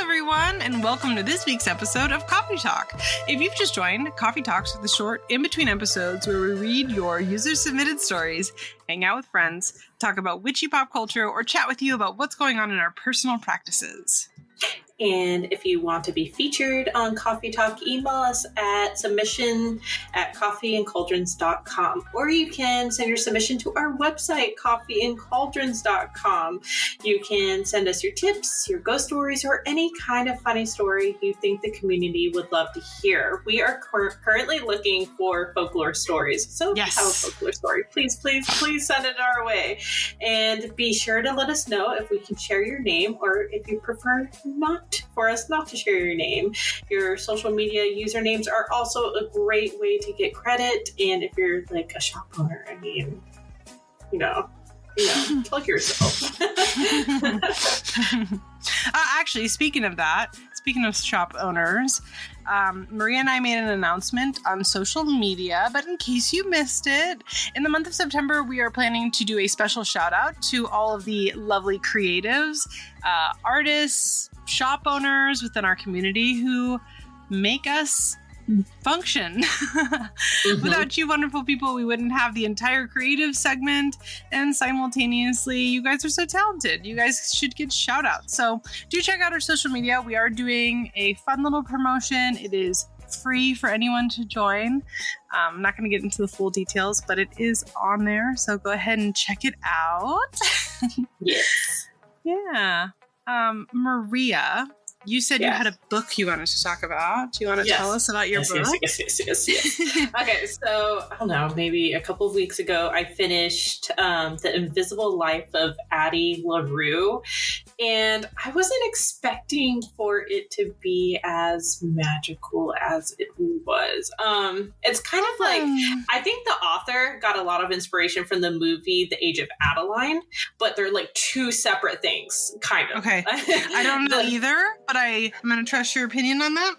everyone, and welcome to this week's episode of Coffee Talk. If you've just joined, Coffee Talks are the short, in-between episodes where we read your user-submitted stories, hang out with friends, talk about witchy pop culture, or chat with you about what's going on in our personal practices. And if you want to be featured on Coffee Talk, email us at submission@coffeeandcauldrons.com, or you can send your submission to our website, coffeeandcauldrons.com. You can send us your tips, your ghost stories, or any kind of funny story you think the community would love to hear. We are currently looking for folklore stories. So if you have a folklore story, please send it our way. And be sure to let us know if we can share your name, or if you prefer for us not to share your name. Your social media usernames are also a great way to get credit. And if you're like a shop owner, I mean, plug yourself. Actually, speaking of shop owners, Maria and I made an announcement on social media, but in case you missed it, in the month of September, we are planning to do a special shout out to all of the lovely creatives, artists, shop owners within our community who make us function. Without you wonderful people, we wouldn't have the entire creative segment, and simultaneously, you guys are so talented. You guys should get shout outs. So do check out our social media. We are doing a fun little promotion. It is free for anyone to join. I'm not going to get into the full details, but it is on there. So go ahead and check it out. Yes. Yeah. Maria, you said you had a book you wanted to talk about. Do you want to tell us about your book? Yes. Okay, so, I don't know, maybe a couple of weeks ago, I finished The Invisible Life of Addie LaRue, and I wasn't expecting for it to be as magical as it was. It's kind of like, I think the author got a lot of inspiration from the movie The Age of Adeline, but they're like two separate things, kind of. Okay, I don't know either, but I'm going to trust your opinion on that.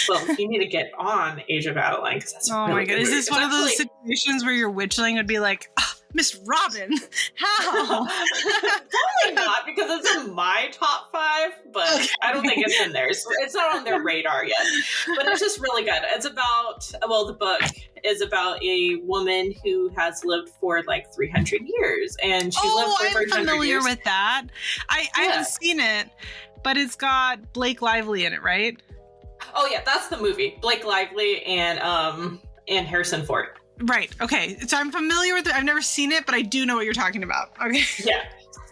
Well, you need to get on Age of Adeline, because that's oh really my god, is this one of those situations where your witchling would be like, Miss Robyn, how? Probably not, because it's in my top 5, but okay. I don't think it's in theirs. It's not on their radar yet, but it's just really good. It's about, the book is about a woman who has lived for like 300 years, and she lived for 300 years. I'm familiar with that. I haven't seen it, but it's got Blake Lively in it, right? Oh yeah, that's the movie. Blake Lively and Harrison Ford. Right. Okay. So I'm familiar with it. I've never seen it, but I do know what you're talking about. Okay. Yeah.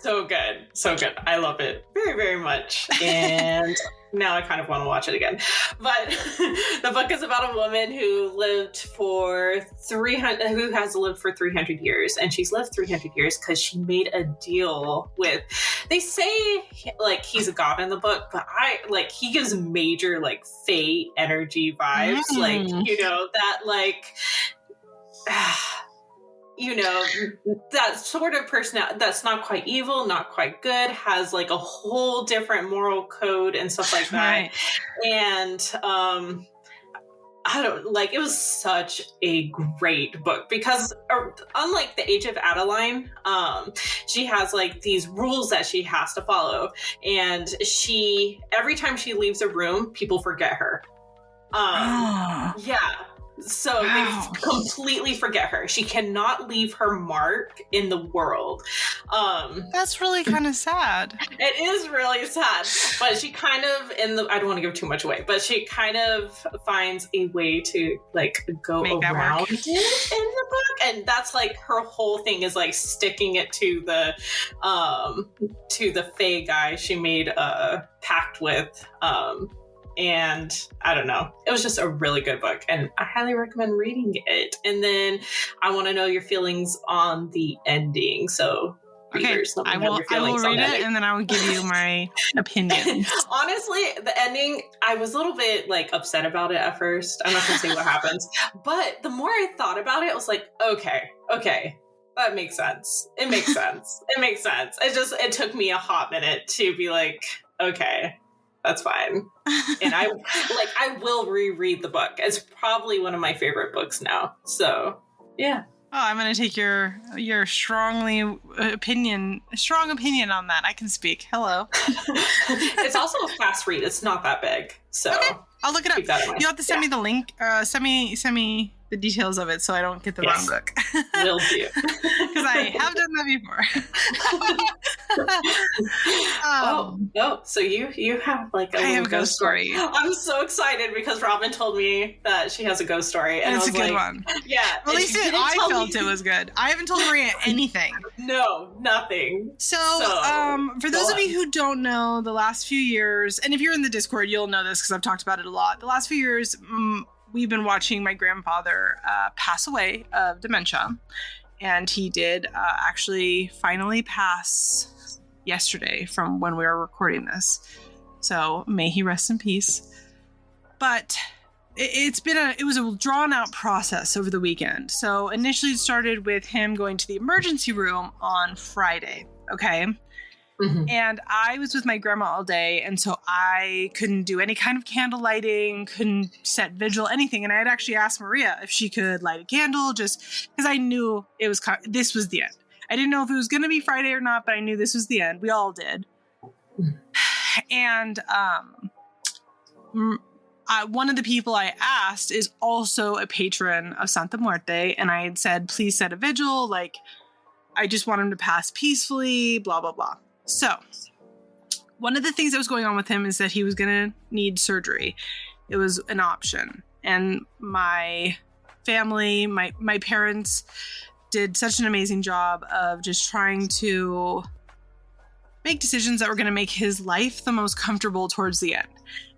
So good. So good. I love it very, very much. And now I kind of want to watch it again. But the book is about a woman who has lived for 300 years. And she's lived 300 years because she made a deal with, they say like he's a god in the book, but he gives major like fae energy vibes. Like, that like, that sort of person that's not quite evil, not quite good, has like a whole different moral code and stuff like that. Right. And it was such a great book because unlike The Age of Adeline, she has like these rules that she has to follow, and every time she leaves a room, people forget her. Yeah. So they completely forget her. She cannot leave her mark in the world. That's really kind of sad. It is really sad. But she kind of, I don't want to give too much away, but she kind of finds a way to like go around it in the book. And that's like her whole thing is like sticking it to the Fae guy she made a pact with. And I don't know. It was just a really good book, and I highly recommend reading it. And then I want to know your feelings on the ending. So, readers, I will read it, and then I will give you my opinion. Honestly, the ending, I was a little bit like upset about it at first. I'm not going to say what happens, but the more I thought about it, I was like, okay. That makes sense. It makes sense. It took me a hot minute to be like, okay, that's fine. And I will reread the book. It's probably one of my favorite books now. So, yeah. Oh, I'm going to take your strong opinion on that. I can speak. Hello. It's also a fast read. It's not that big. So okay. I'll look it up. You'll have to send me the link. Send me the details of it so I don't get the wrong book. Will do. Because I have done that before. So you have like I have a ghost story. I'm so excited because Robyn told me that she has a ghost story. And it's I was a good one. Yeah. Well, at least I felt it was good. I haven't told Maria anything. No, nothing. So for those of you who don't know, the last few years, and if you're in the Discord, you'll know this because I've talked about it a lot. The last few years, we've been watching my grandfather pass away of dementia. And he did actually finally pass yesterday from when we were recording this. So may he rest in peace. But it was a drawn out process over the weekend. So initially it started with him going to the emergency room on Friday. Okay. Mm-hmm. And I was with my grandma all day. And so I couldn't do any kind of candle lighting, couldn't set vigil, anything. And I had actually asked Maria if she could light a candle just because I knew this was the end. I didn't know if it was going to be Friday or not, but I knew this was the end. We all did. And one of the people I asked is also a patron of Santa Muerte. And I had said, please set a vigil. Like, I just want him to pass peacefully, blah, blah, blah. So one of the things that was going on with him is that he was going to need surgery. It was an option. And my family, my parents did such an amazing job of just trying to make decisions that were going to make his life the most comfortable towards the end.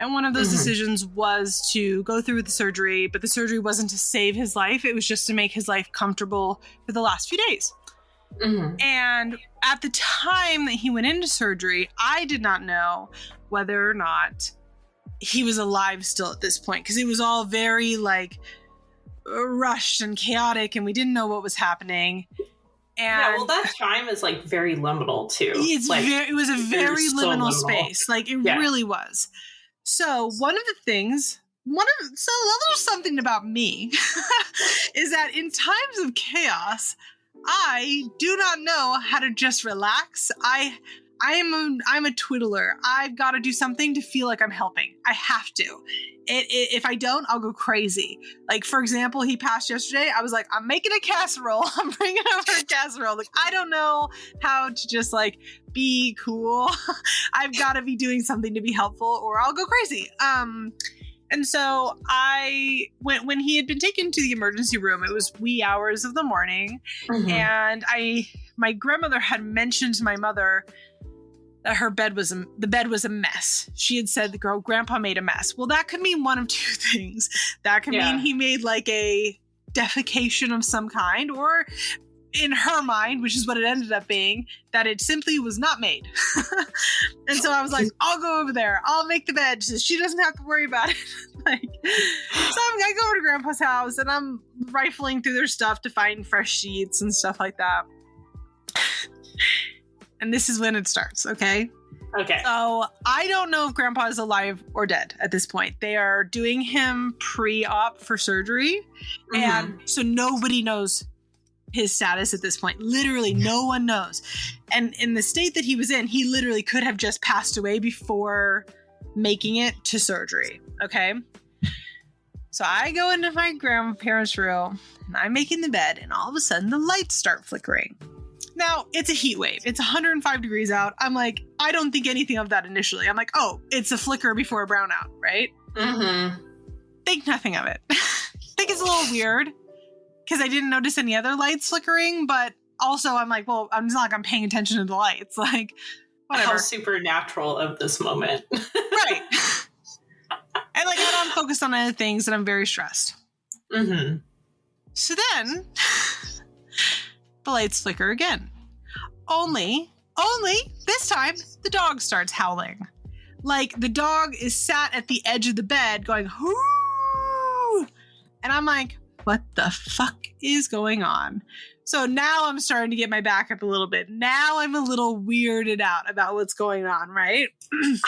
And one of those decisions was to go through with the surgery, but the surgery wasn't to save his life. It was just to make his life comfortable for the last few days. Mm-hmm. And at the time that he went into surgery, I did not know whether or not he was alive still at this point, because it was all very like rushed and chaotic and we didn't know what was happening. And that time is like very liminal too. It was a very liminal space. Like it really was. So one of the things, a little something about me is that in times of chaos, I do not know how to just relax. I'm a twiddler. I've got to do something to feel like I'm helping. I have to. If I don't, I'll go crazy. Like, for example, he passed yesterday. I was like, I'm making a casserole. I'm bringing over a casserole. Like, I don't know how to just like be cool. I've got to be doing something to be helpful or I'll go crazy. And so when he had been taken to the emergency room, it was wee hours of the morning. Mm-hmm. And my grandmother had mentioned to my mother that the bed was a mess. She had said grandpa made a mess. Well, that could mean one of two things. That could mean he made like a defecation of some kind, or in her mind, which is what it ended up being, that it simply was not made. And so I was like, I'll go over there. I'll make the bed so she doesn't have to worry about it. So I go over to Grandpa's house and I'm rifling through their stuff to find fresh sheets and stuff like that. And this is when it starts, okay? Okay. So I don't know if Grandpa is alive or dead at this point. They are doing him pre-op for surgery. Mm-hmm. And so nobody knows his status at this point. Literally no one knows. And in the state that he was in, he literally could have just passed away before making it to surgery. Okay. So I go into my grandparents' room and I'm making the bed and all of a sudden the lights start flickering. Now it's a heat wave. It's 105 degrees out. I'm like, I don't think anything of that initially. I'm like, oh, it's a flicker before a brownout, right? Mm-hmm. Think nothing of it. Think it's a little weird because I didn't notice any other lights flickering, but also I'm like, well, I'm not like I'm paying attention to the lights. Like, whatever. How supernatural of this moment. Right. And like, I'm focused on other things and I'm very stressed. Mm-hmm. So then the lights flicker again. Only this time the dog starts howling. Like the dog is sat at the edge of the bed going, whoo! And I'm like, what the fuck is going on? So now I'm starting to get my back up a little bit. Now I'm a little weirded out about what's going on, right?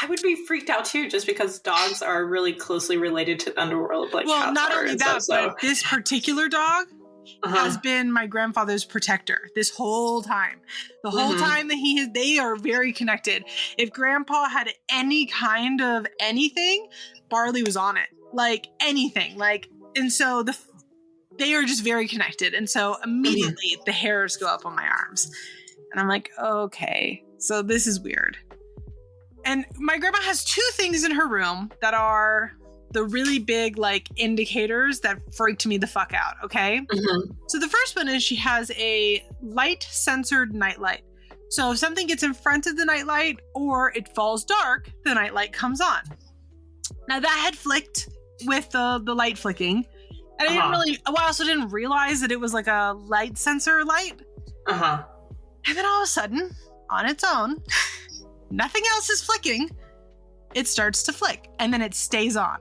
I would be freaked out too, just because dogs are really closely related to the underworld. Like, well, not only that, but this particular dog, has been my grandfather's protector this whole time. The whole time that they are very connected. If Grandpa had any kind of anything, Barley was on it. Like anything. And so they are just very connected. And so immediately the hairs go up on my arms. And I'm like, okay, so this is weird. And my grandma has 2 things in her room that are the really big indicators that freaked me the fuck out, okay? So the first one is she has a light-censored nightlight. So if something gets in front of the nightlight or it falls dark, the nightlight comes on. Now that had flicked with the light flicking. And I also didn't realize that it was like a light sensor light. And then all of a sudden, on its own, nothing else is flicking. It starts to flick and then it stays on.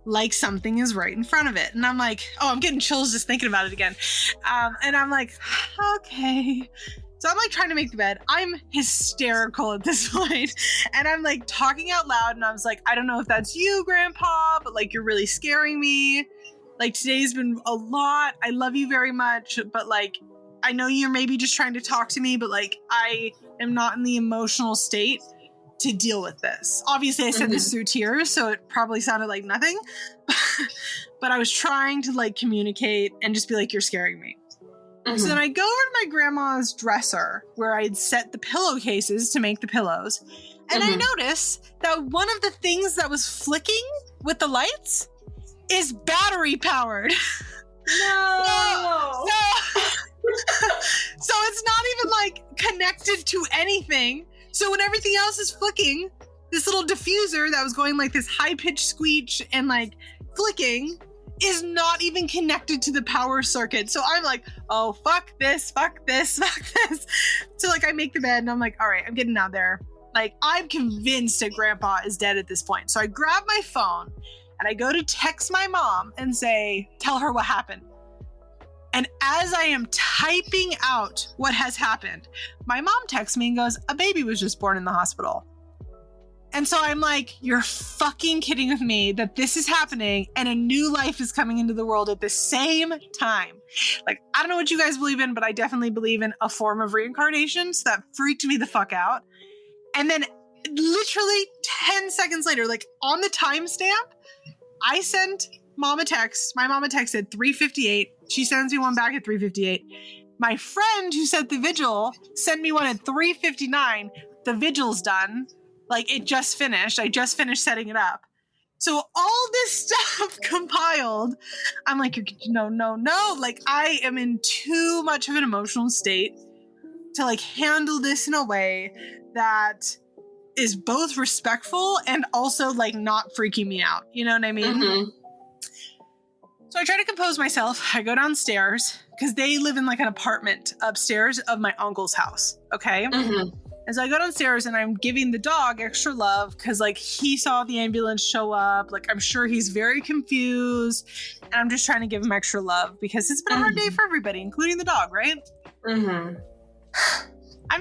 Like something is right in front of it. And I'm like, oh, I'm getting chills just thinking about it again. And I'm like, okay. So I'm trying to make the bed. I'm hysterical at this point. And I'm talking out loud. And I was like, I don't know if that's you, Grandpa, but you're really scaring me. Today's been a lot. I love you very much. But I know you're maybe just trying to talk to me, but I am not in the emotional state to deal with this. Obviously I said this through tears, so it probably sounded like nothing, but I was trying to communicate and just be you're scaring me. So then I go over to my grandma's dresser where I'd set the pillowcases to make the pillows. And I notice that one of the things that was flicking with the lights is battery powered. No. So it's not even connected to anything. So when everything else is flicking, this little diffuser that was going this high-pitched squeak and flicking is not even connected to the power circuit. So I'm like, oh, fuck this. So I make the bed and I'm like, all right, I'm getting out there. I'm convinced that Grandpa is dead at this point. So I grab my phone and I go to text my mom and tell her what happened. And as I am typing out what has happened, my mom texts me and goes, a baby was just born in the hospital. And so I'm like, you're fucking kidding with me that this is happening and a new life is coming into the world at the same time. I don't know what you guys believe in, but I definitely believe in a form of reincarnation. So that freaked me the fuck out. And then literally 10 seconds later, on the timestamp, I sent mom a text. My mom texted 3:58. She sends me one back at 3:58. My friend who said the vigil sent me one at 3:59. The vigil's done. It just finished. I just finished setting it up. So all this stuff compiled, I'm like, no. I am in too much of an emotional state to handle this in a way that is both respectful and also not freaking me out. You know what I mean? So I try to compose myself. I go downstairs because they live in an apartment upstairs of my uncle's house. Okay. And so I go downstairs and I'm giving the dog extra love because he saw the ambulance show up. I'm sure he's very confused. And I'm just trying to give him extra love because it's been a hard day for everybody, including the dog, right? I'm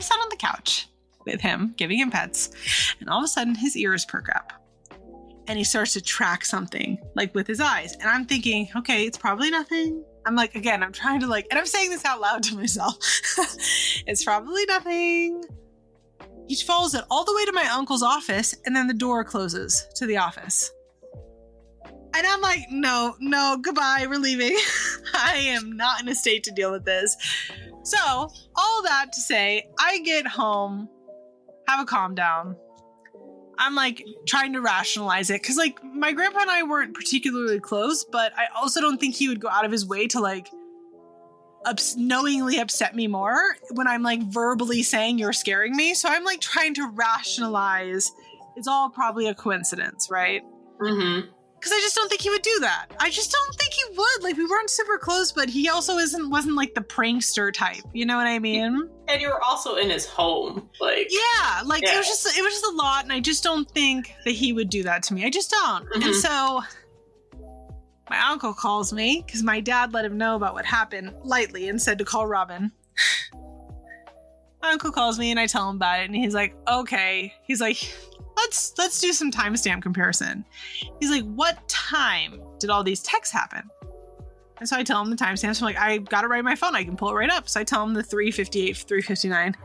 sat on the couch with him, giving him pets. And all of a sudden his ears perk up. And he starts to track something with his eyes. And I'm thinking, okay, it's probably nothing. I'm again, I'm trying to and I'm saying this out loud to myself. It's probably nothing. He follows it all the way to my uncle's office and then the door closes to the office. And I'm like, no, goodbye, we're leaving. I am not in a state to deal with this. So all that to say, I get home, have a calm down. I'm trying to rationalize it because my grandpa and I weren't particularly close, but I also don't think he would go out of his way to knowingly upset me more when I'm verbally saying you're scaring me. So I'm trying to rationalize it's all probably a coincidence, right? Because I just don't think he would do that. I just don't think he would. We weren't super close, but he also wasn't the prankster type. You know what I mean? And you were also in his home. Yeah. It was just a lot. And I just don't think that he would do that to me. I just don't. And so my uncle calls me because my dad let him know about what happened lightly and said to call Robyn. My uncle calls me and I tell him about it. And he's like, okay. He's like, let's do some timestamp comparison. He's like, what time did all these texts happen? And so I tell him the timestamps. I'm like, I got it right on my phone. I can pull it right up. So I tell him the 3:58, 3:59.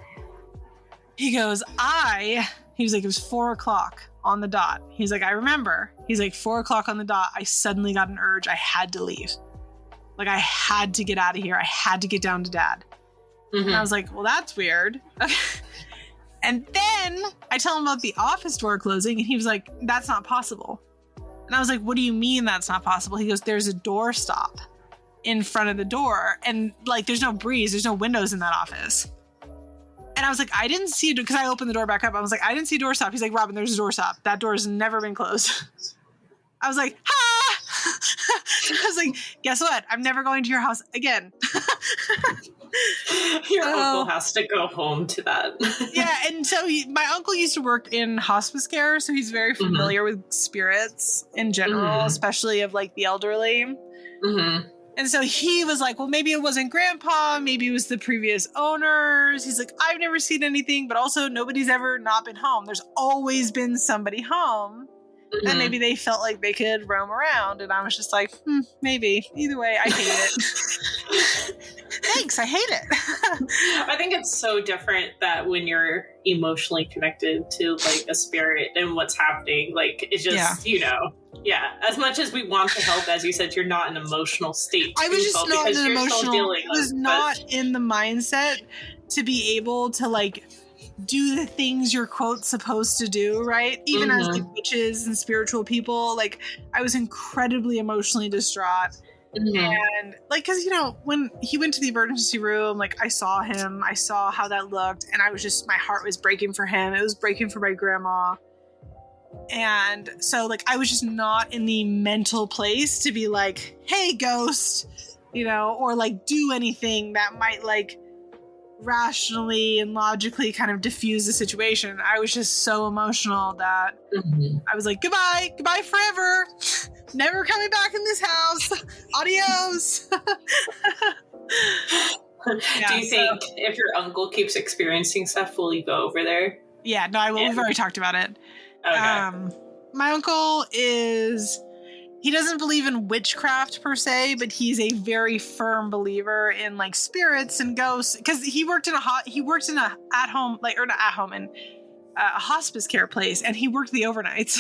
He goes, he was like, it was 4:00 on the dot. He's like, I remember. He's like, 4:00 on the dot. I suddenly got an urge. I had to leave. Like, I had to get out of here. I had to get down to Dad. And I was like, well, that's weird. And then I tell him about the office door closing, and he was like, that's not possible. And I was like, what do you mean that's not possible? He goes, there's a door stop in front of the door, and like, there's no breeze, there's no windows in that office. And I was like, I didn't see it, because I opened the door back up. I was like, I didn't see a door stop. He's like, Robyn, there's a door stop. That door has never been closed. I was like, ha! I was like, guess what? I'm never going to your house again. Your uncle has to go home to that. Yeah, and so my uncle used to work in hospice care, so he's very familiar with spirits in general, especially of like the elderly. And so he was like, well, maybe it wasn't Grandpa, maybe it was the previous owners. He's like, I've never seen anything, but also nobody's ever not been home. There's always been somebody home. And maybe they felt like they could roam around. And I was just like, maybe. Either way, I hate it. Thanks, I hate it. I think it's so different that when you're emotionally connected to like a spirit and what's happening, like it's just, as much as we want to help, as you said, you're not in an emotional state. I was just not in an emotional, I was not in the mindset to be able to like do the things you're quote supposed to do, right? Even as like witches and spiritual people, like I was incredibly emotionally distraught. And like, cause when he went to the emergency room, like I saw him, I saw how that looked, and I was just, my heart was breaking for him. It was breaking for my grandma. And so like, I was just not in the mental place to be like, hey, ghost, or like do anything that might like rationally and logically kind of diffuse the situation. I was just so emotional that I was like, goodbye forever. Never coming back in this house. Adios. Do you think if your uncle keeps experiencing stuff, will you go over there? Yeah, no, I will. Yeah. We've already talked about it. Okay. My uncle he doesn't believe in witchcraft per se, but he's a very firm believer in like spirits and ghosts, because he worked in a hospice care place, and he worked the overnights.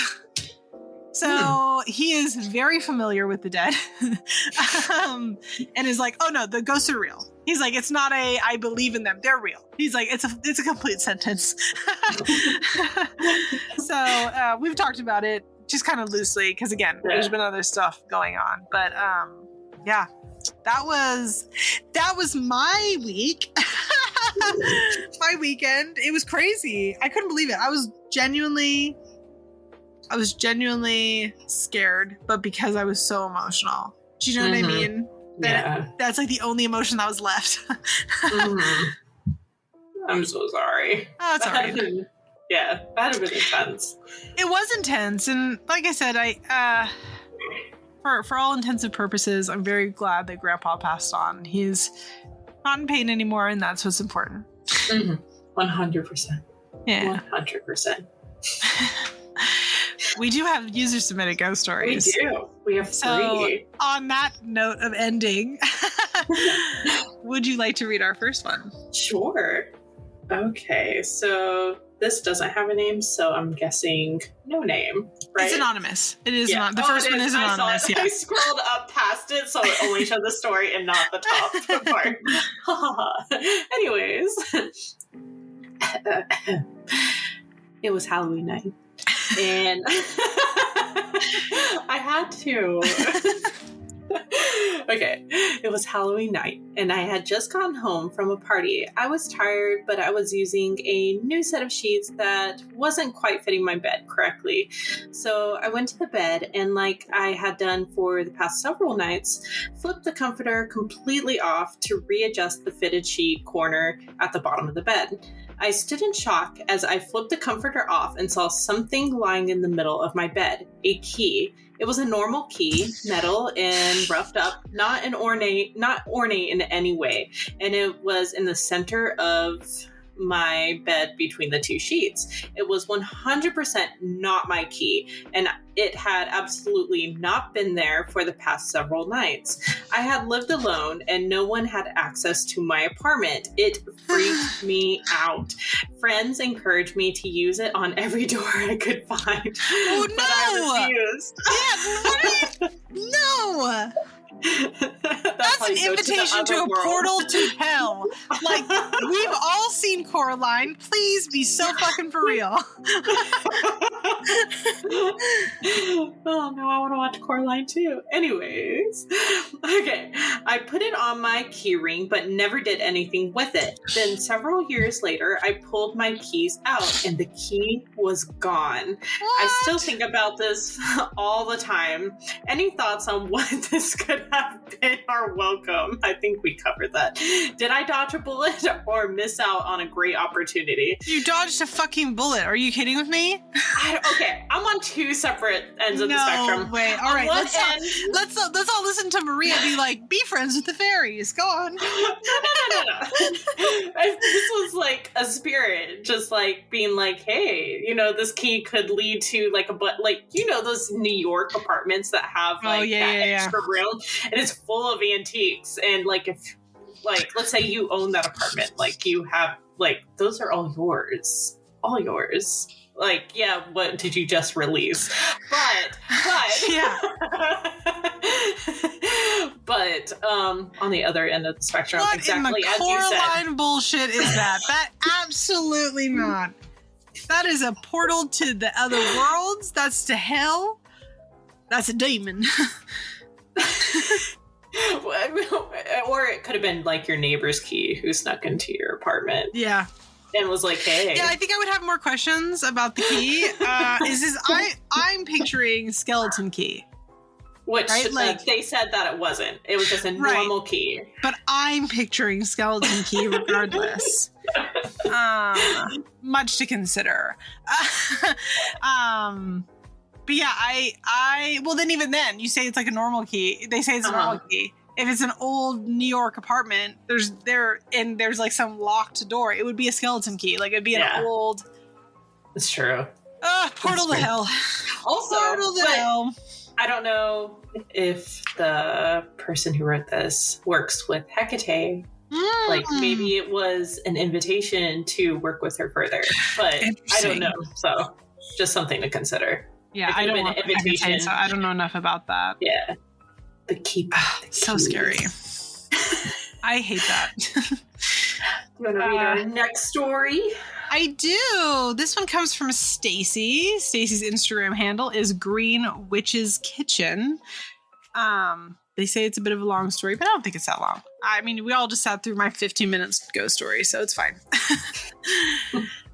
So he is very familiar with the dead, and is like, oh no, the ghosts are real. He's like, it's not I believe in them, they're real. He's like, it's a complete sentence. So we've talked about it just kind of loosely, because again, there's been other stuff going on, but that was my week. My weekend. It was crazy. I couldn't believe it. I was genuinely scared, but because I was so emotional. Do you know what I mean? That's like the only emotion that was left. I'm so sorry. Oh, it's all right. Yeah, that would have been intense. It was intense, and like I said, for all intents and purposes, I'm very glad that Grandpa passed on. He's not in pain anymore, and that's what's important. 100%. Yeah. 100%. We do have user-submitted ghost stories. We do. We have 3. So, on that note of ending, would you like to read our first one? Sure. Okay, so this doesn't have a name, so I'm guessing no name, right? It's anonymous. It is not. The first one is anonymous. I scrolled up past it, so it only showed the story and not the top part. Anyways. It was Halloween night. And I had to. Okay, it was Halloween night, and I had just gotten home from a party. I was tired, but I was using a new set of sheets that wasn't quite fitting my bed correctly. So I went to the bed, and like I had done for the past several nights, flipped the comforter completely off to readjust the fitted sheet corner at the bottom of the bed. I stood in shock as I flipped the comforter off and saw something lying in the middle of my bed, a key. It was a normal key, metal and roughed up, not ornate in any way. And it was in the center of my bed between the two sheets. It was 100% not my key, and it had absolutely not been there for the past several nights. I had lived alone, and no one had access to my apartment. It freaked me out. Friends encouraged me to use it on every door I could find. Oh, no! But I refused. Yeah, no! That's an how you go invitation to the a other world. portal to hell. Like, we've all seen Coraline. Please be so fucking for real. Oh no, I want to watch Coraline too. Anyways, okay, I put it on my key ring, but never did anything with it. Then several years later, I pulled my keys out, and the key was gone. What? I still think about this all the time. Any thoughts on what this could have been are welcome. I think we covered that. Did I dodge a bullet or miss out on a great opportunity? You dodged a fucking bullet. Are you kidding with me? Okay, I'm on two separate ends of the spectrum. No way. All right, let's all listen to Maria be like, be friends with the fairies. Go on. No. If this was like a spirit, just like being like, hey, this key could lead to like those New York apartments that have like extra room, and it's full of antiques. And like if let's say you own that apartment, like you have like those are all yours. Like, yeah, what did you just release? But yeah. But on the other end of the spectrum, what exactly in the as you said. Coraline bullshit is that? That absolutely not. That is a portal to the other worlds. That's to hell. That's a demon. Or it could have been like your neighbor's key who snuck into your apartment. Yeah. And was like, hey. Yeah, I think I would have more questions about the key. I'm picturing skeleton key. Which right? they said that it wasn't. It was just a normal key. But I'm picturing skeleton key regardless. Much to consider. But yeah, well then even then, you say it's like a normal key. They say it's a normal key. If it's an old New York apartment, there's like some locked door, it would be a skeleton key. Like it'd be an old. It's true. Portal to hell. Also, portal to hell. I don't know if the person who wrote this works with Hecate. Like maybe it was an invitation to work with her further, but I don't know. So just something to consider. Yeah, I don't know. Hecate, so I don't know enough about that. Yeah. The keep. So scary. I hate that. You want to read our next story? I do. This one comes from Stacy. Stacy's Instagram handle is Green Witch's Kitchen. They say it's a bit of a long story, but I don't think it's that long. I mean, we all just sat through my 15 minutes ghost story, so it's fine.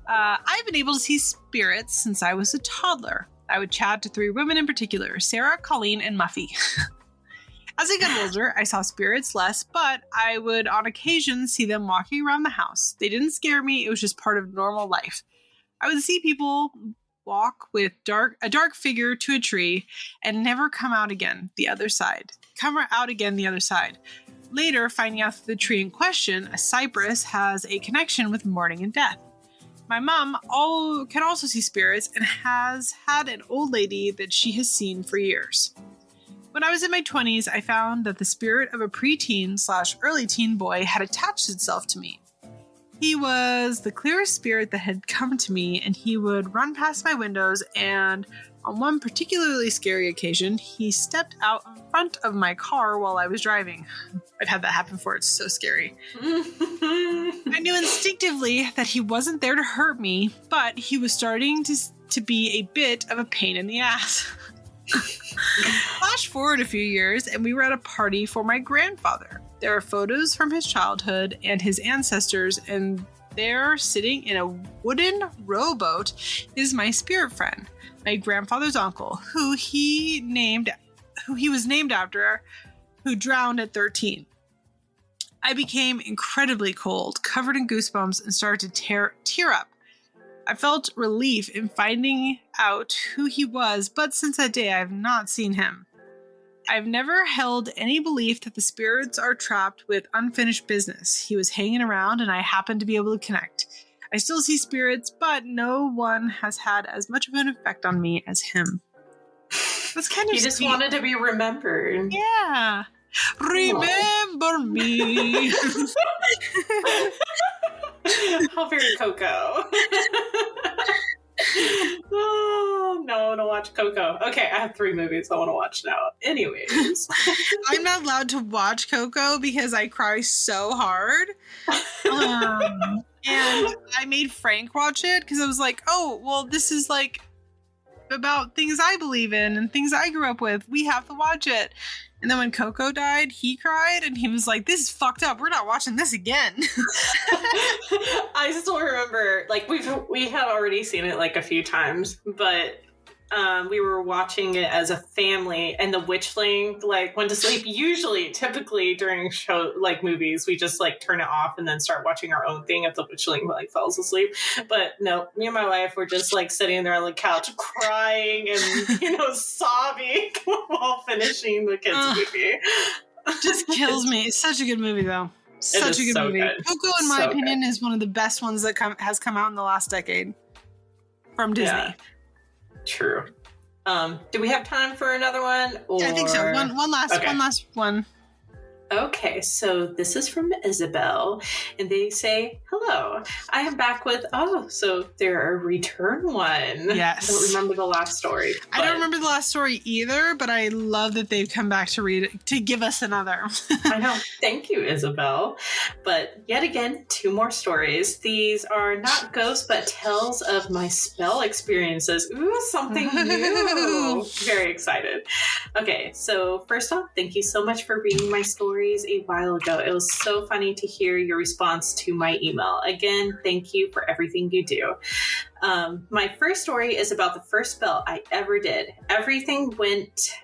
I've been able to see spirits since I was a toddler. I would chat to three women in particular, Sarah, Colleen, and Muffy. As I got older, I saw spirits less, but I would on occasion see them walking around the house. They didn't scare me. It was just part of normal life. I would see people walk with a dark figure to a tree and never come out again the other side. Later, finding out that the tree in question, a cypress, has a connection with mourning and death. My mom can also see spirits and has had an old lady that she has seen for years. When I was in my 20s, I found that the spirit of a preteen/early teen boy had attached itself to me. He was the clearest spirit that had come to me, and he would run past my windows, and on one particularly scary occasion, he stepped out in front of my car while I was driving. I've had that happen before. It's so scary. I knew instinctively that he wasn't there to hurt me, but he was starting to be a bit of a pain in the ass. Flash forward a few years, and we were at a party for my grandfather. There are photos from his childhood and his ancestors, and there, sitting in a wooden rowboat, is my spirit friend, my grandfather's uncle, who he was named after, who drowned at 13. I became incredibly cold, covered in goosebumps, and started to tear up. I felt relief in finding out who he was, but since that day I have not seen him. I've never held any belief that the spirits are trapped with unfinished business. He was hanging around and I happened to be able to connect. I still see spirits, but no one has had as much of an effect on me as him. That's kind of He just sweet. wanted to be remembered. Yeah. Remember me. How very Coco. Oh, no, I want to watch Coco. Okay, I have 3 movies I want to watch now. Anyways. I'm not allowed to watch Coco because I cry so hard. And I made Frank watch it because I was like, oh, well, this is like about things I believe in and things I grew up with. We have to watch it. And then when Coco died, he cried and he was like, this is fucked up. We're not watching this again. I still remember, like, we had already seen it like a few times, but we were watching it as a family, and the witchling like went to sleep. Usually, typically during movies, we just like turn it off and then start watching our own thing if the witchling like falls asleep. But no, me and my wife were just like sitting there on the couch crying and sobbing while finishing the kids' movie. Just kills me. It's such a good movie, though. Such a good movie. Good. Coco, in my opinion, is one of the best ones that has come out in the last decade from Disney. Yeah. True. Do we have time for another one? Or... Yeah, I think so. One last one. Okay, so this is from Isabel, and they say, hello, I am back with, so they're a return one. Yes. I don't remember the last story. I don't remember the last story either, but I love that they've come back to read it, to give us another. I know. Thank you, Isabel. But yet again, 2 more stories. These are not ghosts, but tales of my spell experiences. Ooh, something new. Very excited. Okay, so first off, thank you so much for reading my stories a while ago. It was so funny to hear your response to my email. Again, thank you for everything you do. My first story is about the first spell I ever did. Everything went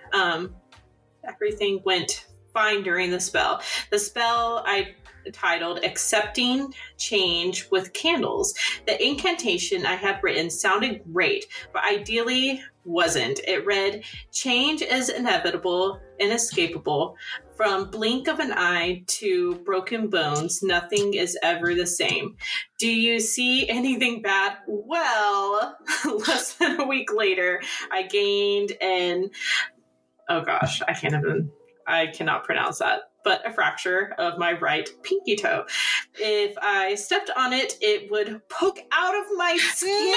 fine during the spell. The spell I titled Accepting Change with Candles. The incantation I had written sounded great, but ideally wasn't. It read, change is inevitable, inescapable. From blink of an eye to broken bones, nothing is ever the same. Do you see anything bad? Well, less than a week later, I gained I cannot pronounce that, but a fracture of my right pinky toe. If I stepped on it, it would poke out of my skin.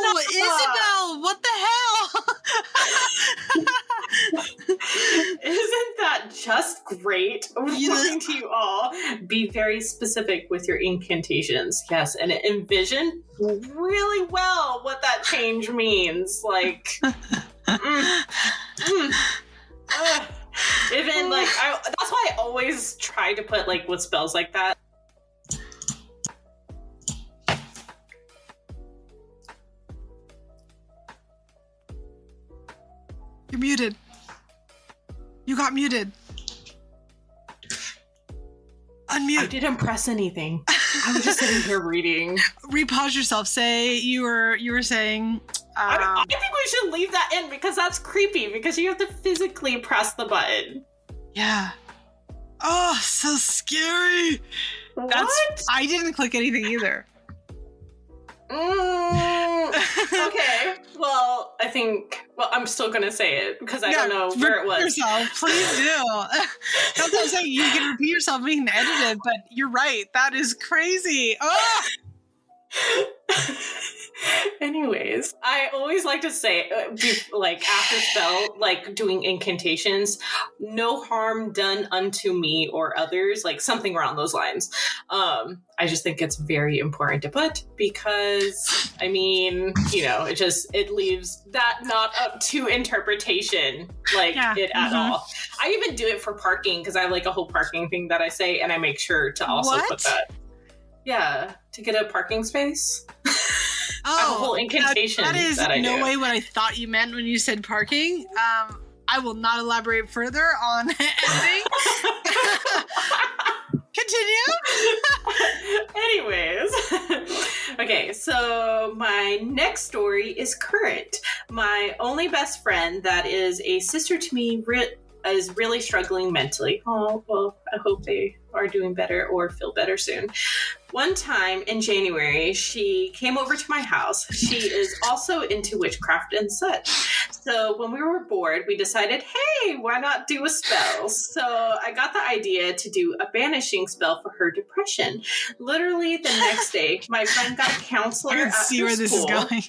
No, Isabel, what the hell? Isn't that just great? Warning to you all, be very specific with your incantations. Yes, and envision really well what that change means. Like, even like, that's why I always try to put like with spells like that. You're muted. You got muted. Unmute. I didn't press anything. I was just sitting here reading. Repause yourself. Say you were saying. I think we should leave that in because that's creepy. Because you have to physically press the button. Yeah. Oh, so scary. What? I didn't click anything either. Okay. Well, I'm still going to say it because I don't know where it was. Yourself. Please do. That's what I'm saying. You can repeat yourself being edited, but you're right. That is crazy. Oh! Anyways, I always like to say, like, after spell, like, doing incantations, no harm done unto me or others, like, something around those lines. I just think it's very important to put because, I mean, it leaves that not up to interpretation, like, at all. I even do it for parking because I have, like, a whole parking thing that I say, and I make sure to also put that. Yeah, to get a parking space. I have a whole incantation that is that I no do. way what I thought you meant when you said parking. I will not elaborate further on editing. Continue. Anyways. Okay, so my next story is current. My only best friend that is a sister to me is really struggling mentally. Oh, well, I hope they are doing better or feel better soon. One time in January, she came over to my house. She is also into witchcraft and such. So when we were bored, we decided, hey, why not do a spell? So I got the idea to do a banishing spell for her depression. Literally the next day, my friend got a counselor I can at see her where this is school. going.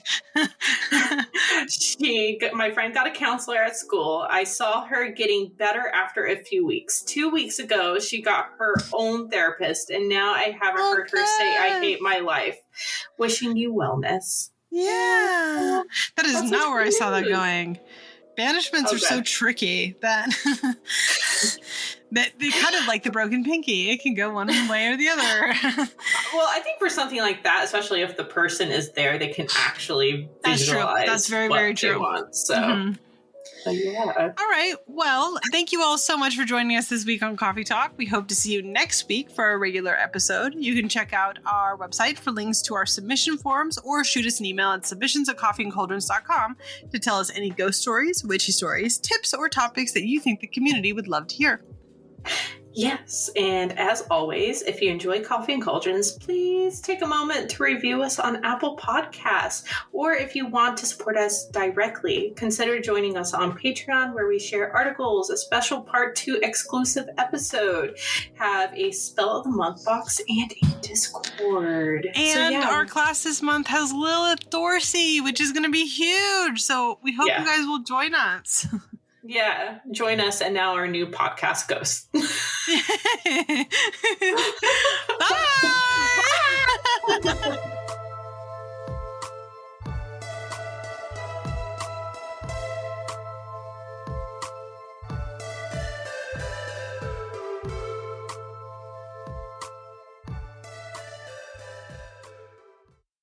My friend got a counselor at school. I saw her getting better after a few weeks. 2 weeks ago, she got her own therapist, and now I haven't heard her say, I hate my life. Wishing you wellness. Yeah. That is That's not such where I good saw that news. going. Banishments are so Okay. tricky that that they kind of like the broken pinky. It can go one way or the other. Well, I think for something like that, especially if the person is there, they can actually That's true. visualize That's very, what very they true. want. So, Mhm. Yeah. All right. Well, thank you all so much for joining us this week on Coffee Talk. We hope to see you next week for our regular episode. You can check out our website for links to our submission forms or shoot us an email at submissions@coffeeandcauldrons.com to tell us any ghost stories, witchy stories, tips, or topics that you think the community would love to hear. Yes, and as always, if you enjoy Coffee and Cauldrons, please take a moment to review us on Apple Podcasts. Or if you want to support us directly, consider joining us on Patreon, where we share articles, a special Part 2 exclusive episode, have a Spell of the Month box, and a Discord. And our class this month has Lilith Dorsey, which is going to be huge. So we hope you guys will join us. Yeah, join us and now our new podcast ghost.